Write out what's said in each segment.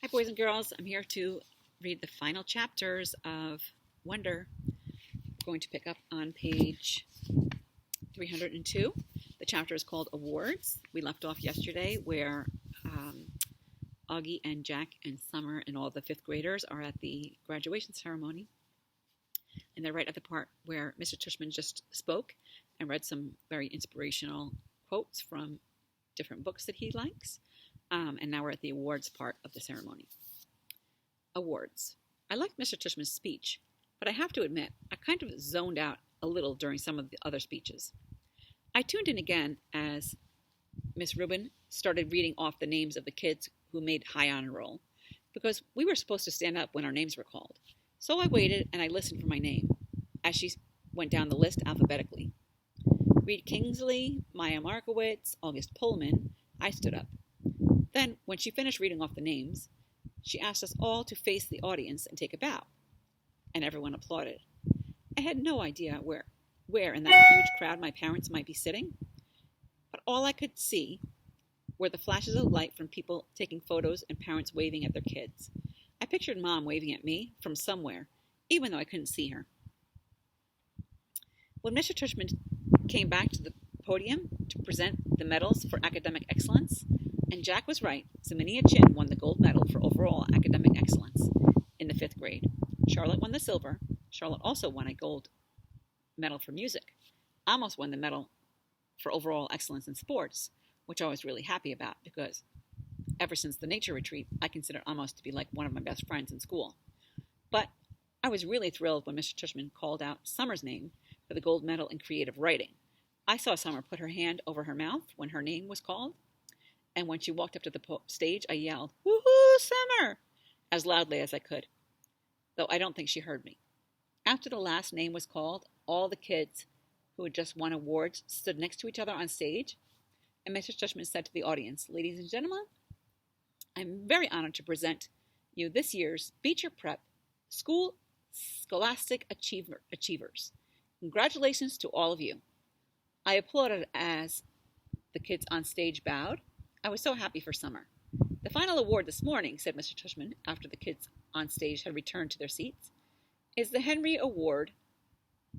Hi, boys and girls. I'm here to read the final chapters of Wonder. I'm going to pick up on page 302. The chapter is called Awards. We left off yesterday where Augie and Jack and Summer and all the fifth graders are at the graduation ceremony. And they're right at the part where Mr. Tushman just spoke and read some very inspirational quotes from different books that he likes. And now we're at the awards part of the ceremony. Awards. I liked Mr. Tushman's speech, but I have to admit, I kind of zoned out a little during some of the other speeches. I tuned in again as Miss Rubin started reading off the names of the kids who made high honor roll, because we were supposed to stand up when our names were called. So I waited and I listened for my name as she went down the list alphabetically. Reed Kingsley, Maya Markowitz, August Pullman. I stood up. Then, when she finished reading off the names, she asked us all to face the audience and take a bow. And everyone applauded. I had no idea where in that huge crowd my parents might be sitting, but all I could see were the flashes of light from people taking photos and parents waving at their kids. I pictured Mom waving at me from somewhere, even though I couldn't see her. When Mr. Tushman came back to the podium to present the medals for academic excellence, and Jack was right, Zaminia Chin won the gold medal for overall academic excellence in the 5th grade. Charlotte won the silver. Charlotte also won a gold medal for music. Amos won the medal for overall excellence in sports, which I was really happy about because ever since the nature retreat, I consider Amos to be like one of my best friends in school. But I was really thrilled when Mr. Tushman called out Summer's name for the gold medal in creative writing. I saw Summer put her hand over her mouth when her name was called, and when she walked up to the stage, I yelled, "Woohoo, Summer!" as loudly as I could, though I don't think she heard me. After the last name was called, all the kids who had just won awards stood next to each other on stage, and Mr. Tushman said to the audience, "Ladies and gentlemen, I'm very honored to present you this year's Beecher Prep School Scholastic Achievers. Congratulations to all of you." I applauded as the kids on stage bowed. I was so happy for Summer. "The final award this morning," said Mr. Tushman after the kids on stage had returned to their seats, "is the Henry Award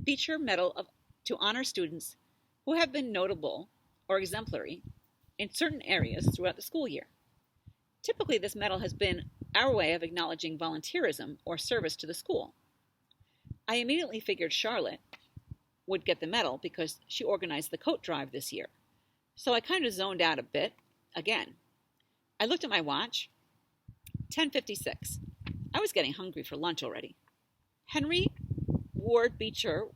Beecher Medal to honor students who have been notable or exemplary in certain areas throughout the school year. Typically, this medal has been our way of acknowledging volunteerism or service to the school. I immediately figured Charlotte would get the medal because she organized the coat drive this year. So I kind of zoned out a bit again. I looked at my watch. 10:56. I was getting hungry for lunch already. Henry Ward Beecher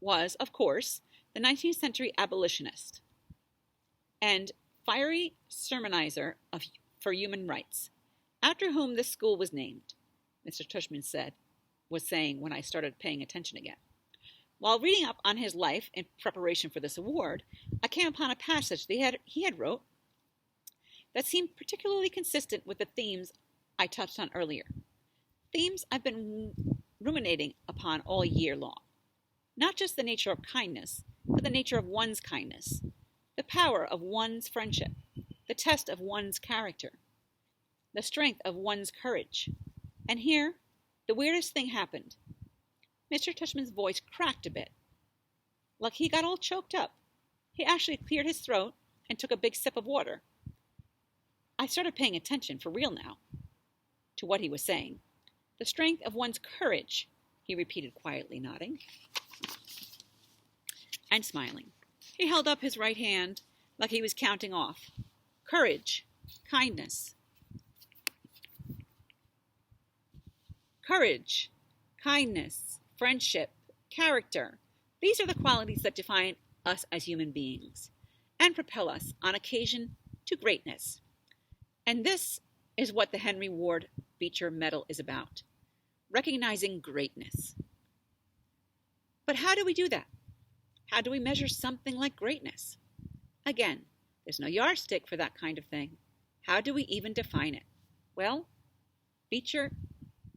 was, of course, the 19th century abolitionist and fiery sermonizer for human rights, after whom this school was named," Mr. Tushman was saying when I started paying attention again. While reading up on his life in preparation for this award, I came upon a passage that he had wrote that seemed particularly consistent with the themes I touched on earlier. Themes I've been ruminating upon all year long. Not just the nature of kindness, but the nature of one's kindness, the power of one's friendship, the test of one's character, the strength of one's courage. And here, the weirdest thing happened. Mr. Tushman's voice cracked a bit, like he got all choked up. He actually cleared his throat and took a big sip of water. I started paying attention, for real now, to what he was saying. "The strength of one's courage," he repeated quietly, nodding and smiling. He held up his right hand like he was counting off. Courage, kindness. Courage, kindness, friendship, character. These are the qualities that define us as human beings and propel us, on occasion, to greatness. And this is what the Henry Ward Beecher Medal is about, recognizing greatness. But how do we do that? How do we measure something like greatness? Again, there's no yardstick for that kind of thing. How do we even define it? Well, Beecher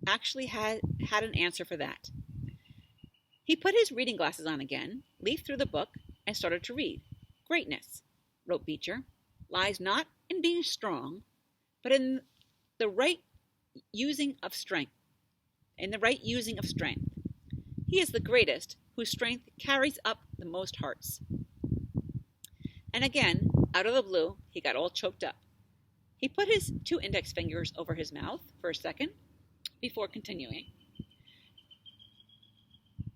actually had an answer for that. He put his reading glasses on again, leafed through the book, and started to read. "Greatness," wrote Beecher, "lies not in being strong, but in the right using of strength, in the right using of strength. He is the greatest, whose strength carries up the most hearts. And again, out of the blue, he got all choked up. He put his 2 index fingers over his mouth for a second before continuing.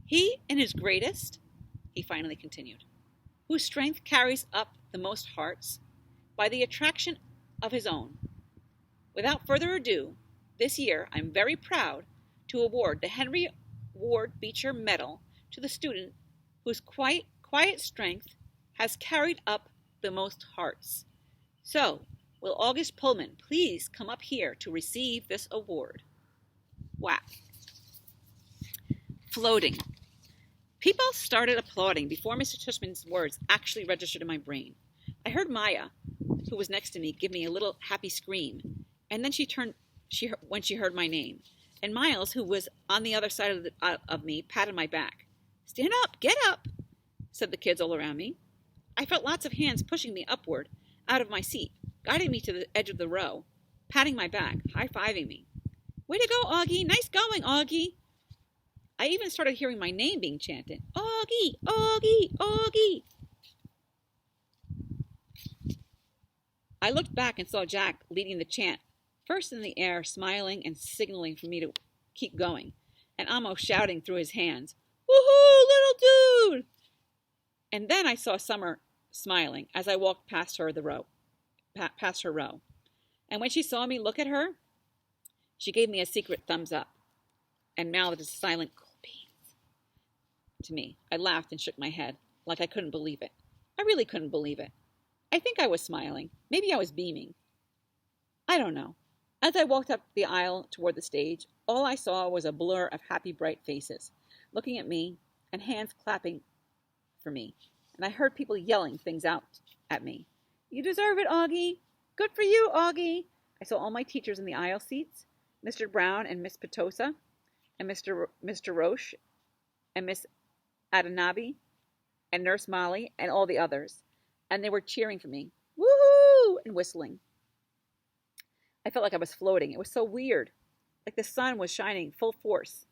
He in his greatest, he finally continued, whose strength carries up the most hearts by the attraction of his own. Without further ado, this year I'm very proud to award the Henry Ward Beecher Medal to the student whose quiet strength has carried up the most hearts. So, will August Pullman please come up here to receive this award? Wow. Floating. People started applauding before Mr. Tushman's words actually registered in my brain. I heard Maya, who was next to me, give me a little happy scream, and then she turned when she heard my name. And Miles, who was on the other side of me, patted my back. "Stand up, get up," said the kids all around me. I felt lots of hands pushing me upward out of my seat, guiding me to the edge of the row, patting my back, high-fiving me. "Way to go, Augie! Nice going, Augie!" I even started hearing my name being chanted. "Augie! Augie! Augie!" I looked back and saw Jack leading the chant, first in the air, smiling and signaling for me to keep going, and almost shouting through his hands, "Woohoo, little dude!" And then I saw Summer smiling as I walked past her row. And when she saw me look at her, she gave me a secret thumbs up and mouthed a silent "cool beans" to me. I laughed and shook my head like I couldn't believe it. I really couldn't believe it. I think I was smiling. Maybe I was beaming. I don't know. As I walked up the aisle toward the stage, all I saw was a blur of happy, bright faces looking at me and hands clapping for me. And I heard people yelling things out at me. "You deserve it, Augie! Good for you, Augie!" I saw all my teachers in the aisle seats, Mr. Brown and Miss Petosa, and Mr. Roche, and Miss Adanabi, and Nurse Molly, and all the others. And they were cheering for me, "Woohoo!" and whistling. I felt like I was floating. It was so weird. Like the sun was shining full force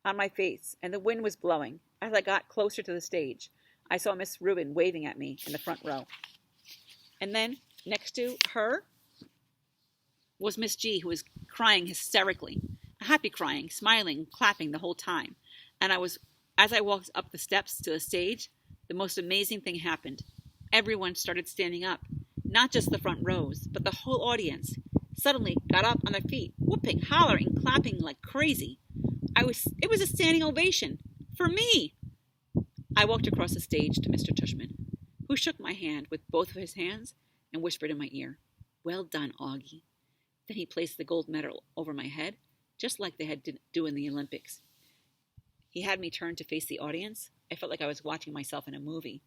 on my face, and the wind was blowing. As I got closer to the stage, I saw Miss Rubin waving at me in the front row. And then, next to her, was Miss G, who was crying hysterically, happy crying, smiling, clapping the whole time. And as I walked up the steps to the stage, the most amazing thing happened. Everyone started standing up, not just the front rows, but the whole audience suddenly got up on their feet, whooping, hollering, clapping like crazy. It was a standing ovation for me. I walked across the stage to Mr. Tushman, who shook my hand with both of his hands and whispered in my ear, "Well done, Augie." Then he placed the gold medal over my head, just like they had to do in the Olympics. He had me turn to face the audience. I felt like I was watching myself in a movie,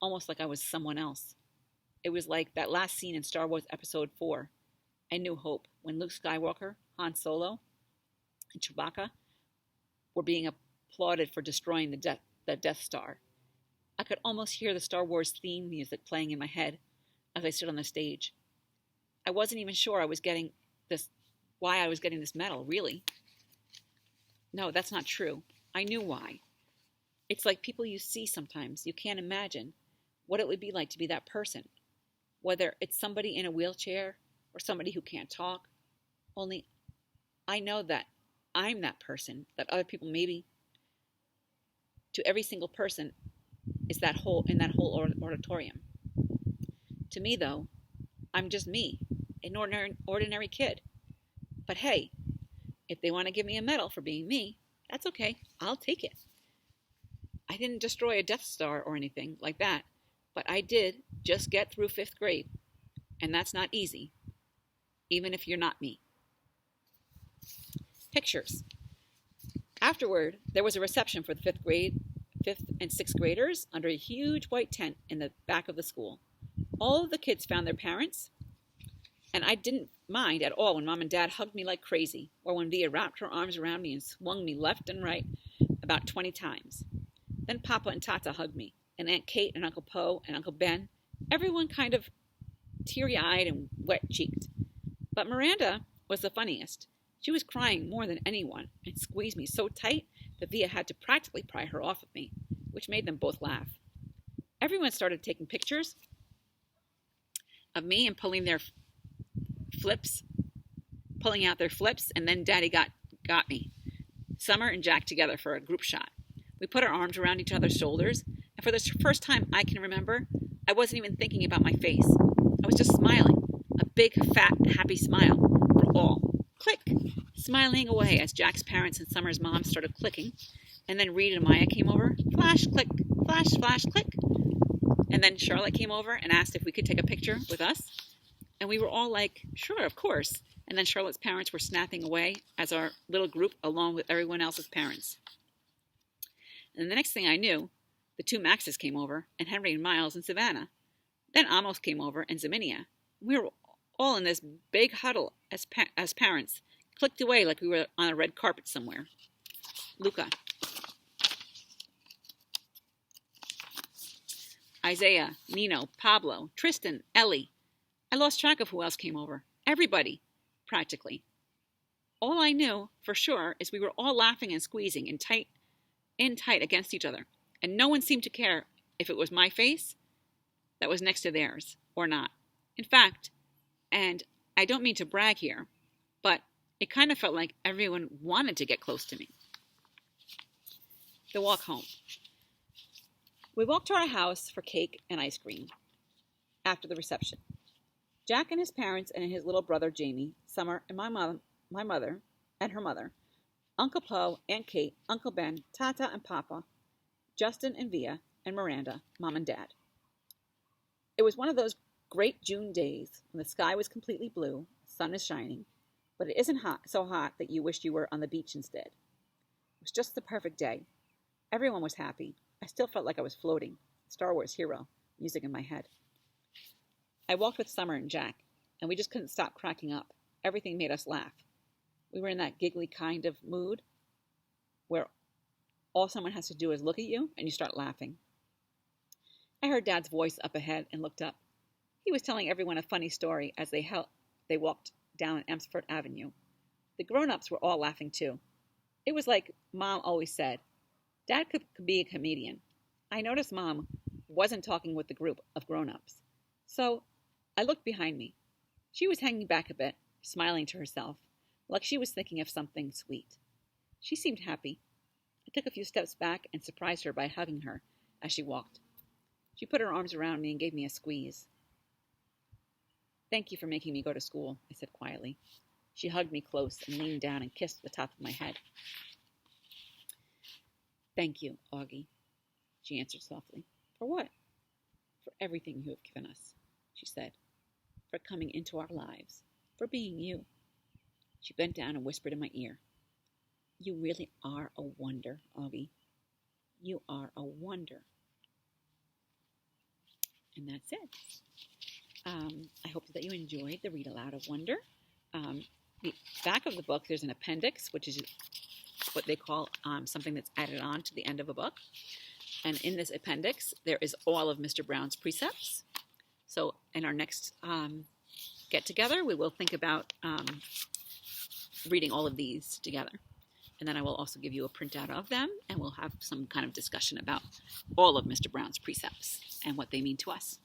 almost like I was someone else. It was like that last scene in Star Wars Episode 4, A New Hope, when Luke Skywalker, Han Solo, and Chewbacca were being applauded for destroying the Death Star. I could almost hear the Star Wars theme music playing in my head as I stood on the stage. I wasn't even sure why I was getting this medal, really. No, that's not true. I knew why. It's like people you see sometimes. You can't imagine what it would be like to be that person. Whether it's somebody in a wheelchair or somebody who can't talk. Only I know that I'm that person, that other people maybe. To every single person is in that whole auditorium. To me, though, I'm just me, an ordinary kid. But hey, if they want to give me a medal for being me, that's okay. I'll take it. I didn't destroy a Death Star or anything like that, but I did just get through 5th grade, and that's not easy, even if you're not me. Pictures. Afterward, there was a reception for the 5th and 6th graders under a huge white tent in the back of the school. All of the kids found their parents, and I didn't mind at all when Mom and Dad hugged me like crazy, or when Via wrapped her arms around me and swung me left and right about 20 times. Then Papa and Tata hugged me, and Aunt Kate and Uncle Poe and Uncle Ben, everyone kind of teary-eyed and wet-cheeked. But Miranda, was the funniest. She was crying more than anyone and squeezed me so tight that Via had to practically pry her off of me, which made them both laugh. Everyone started taking pictures of me and pulling out their flips, and then Daddy got me, Summer and Jack together for a group shot. We put our arms around each other's shoulders, and for the first time I can remember, I wasn't even thinking about my face. I was just smiling, a big, fat, happy smile for all. Click! Smiling away as Jack's parents and Summer's mom started clicking, and then Reed and Maya came over. Flash, click, flash, flash, click. And then Charlotte came over and asked if we could take a picture with us. And we were all like, sure, of course. And then Charlotte's parents were snapping away as our little group along with everyone else's parents. And the next thing I knew, the two Maxes came over, and Henry and Miles and Savannah. Then Amos came over and Zaminia. We were all in this big huddle as parents, clicked away like we were on a red carpet somewhere. Luca. Isaiah, Nino, Pablo, Tristan, Ellie. I lost track of who else came over. Everybody, practically. All I knew for sure is we were all laughing and squeezing in tight against each other, and no one seemed to care if it was my face that was next to theirs or not. In fact, and I don't mean to brag here, but it kind of felt like everyone wanted to get close to me. The walk home. We walked to our house for cake and ice cream after the reception. Jack and his parents and his little brother Jamie, Summer, and my mother and her mother, Uncle Poe, Aunt Kate, Uncle Ben, Tata and Papa, Justin and Via, and Miranda, Mom and Dad. It was one of those great June days when the sky was completely blue, the sun is shining, but it isn't so hot that you wished you were on the beach instead. It was just the perfect day. Everyone was happy. I still felt like I was floating, Star Wars hero, music in my head. I walked with Summer and Jack, and we just couldn't stop cracking up. Everything made us laugh. We were in that giggly kind of mood where all someone has to do is look at you and you start laughing. I heard Dad's voice up ahead and looked up. He was telling everyone a funny story as they walked down Amsford Avenue. The grown-ups were all laughing too. It was like Mom always said, Dad could be a comedian. I noticed Mom wasn't talking with the group of grown-ups. So I looked behind me. She was hanging back a bit, smiling to herself, like she was thinking of something sweet. She seemed happy. I took a few steps back and surprised her by hugging her as she walked. She put her arms around me and gave me a squeeze. Thank you for making me go to school, I said quietly. She hugged me close and leaned down and kissed the top of my head. Thank you, Augie, she answered softly. For what? For everything you have given us, she said. For coming into our lives. For being you. She bent down and whispered in my ear. You really are a wonder, Augie. You are a wonder. And that's it. I hope that you enjoyed the Read Aloud of Wonder. The back of the book, there's an appendix, which is what they call something that's added on to the end of a book. And in this appendix, there is all of Mr. Brown's precepts. So in our next get-together, we will think about reading all of these together. And then I will also give you a printout of them, and we'll have some kind of discussion about all of Mr. Brown's precepts and what they mean to us.